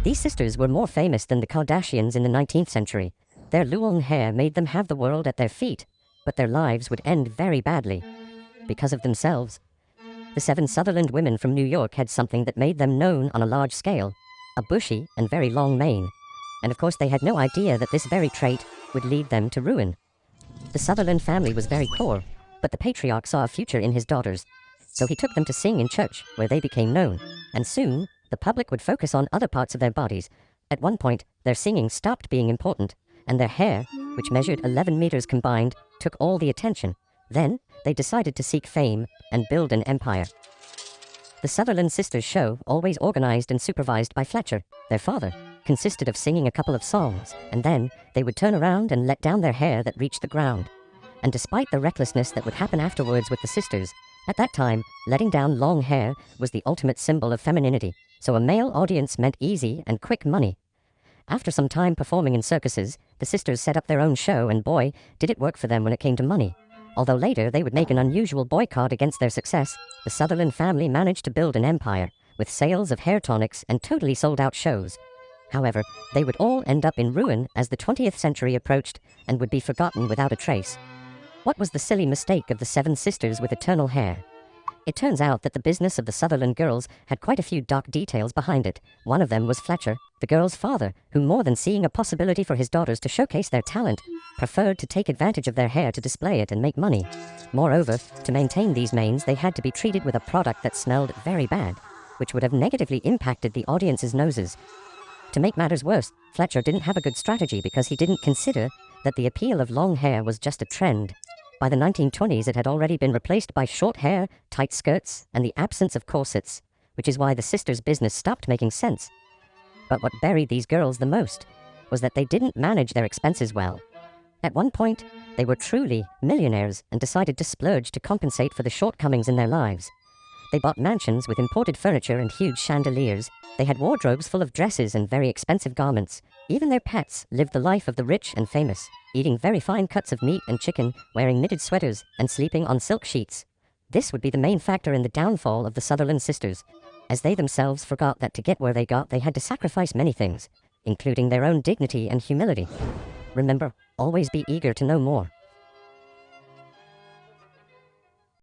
These sisters were more famous than the Kardashians in the 19th century. Their long hair made them have the world at their feet, but their lives would end very badly. Because of themselves. The seven Sutherland women from New York had something that made them known on a large scale, a bushy and very long mane. And of course they had no idea that this very trait would lead them to ruin. The Sutherland family was very poor, but the patriarch saw a future in his daughters. So he took them to sing in church, where they became known. And soon, the public would focus on other parts of their bodies. At one point, their singing stopped being important, and their hair, which measured 11 meters combined, took all the attention. Then, they decided to seek fame and build an empire. The Sutherland sisters' show, always organized and supervised by Fletcher, their father, consisted of singing a couple of songs, and then they would turn around and let down their hair that reached the ground. And despite the recklessness that would happen afterwards with the sisters, at that time, letting down long hair was the ultimate symbol of femininity, so a male audience meant easy and quick money. After some time performing in circuses, the sisters set up their own show, and boy, did it work for them when it came to money. Although later they would make an unusual boycott against their success, the Sutherland family managed to build an empire, with sales of hair tonics and totally sold-out shows. However, they would all end up in ruin as the 20th century approached, and would be forgotten without a trace. What was the silly mistake of the seven sisters with eternal hair? It turns out that the business of the Sutherland girls had quite a few dark details behind it. One of them was Fletcher, the girls' father, who, more than seeing a possibility for his daughters to showcase their talent, preferred to take advantage of their hair to display it and make money. Moreover, to maintain these manes, they had to be treated with a product that smelled very bad, which would have negatively impacted the audience's noses. To make matters worse, Fletcher didn't have a good strategy because he didn't consider that the appeal of long hair was just a trend. By the 1920s, it had already been replaced by short hair, tight skirts, and the absence of corsets, which is why the sisters' business stopped making sense. But what buried these girls the most was that they didn't manage their expenses well. At one point, they were truly millionaires and decided to splurge to compensate for the shortcomings in their lives. They bought mansions with imported furniture and huge chandeliers. They had wardrobes full of dresses and very expensive garments. Even their pets lived the life of the rich and famous, eating very fine cuts of meat and chicken, wearing knitted sweaters, and sleeping on silk sheets. This would be the main factor in the downfall of the Sutherland sisters, as they themselves forgot that to get where they got, they had to sacrifice many things, including their own dignity and humility. Remember, always be eager to know more.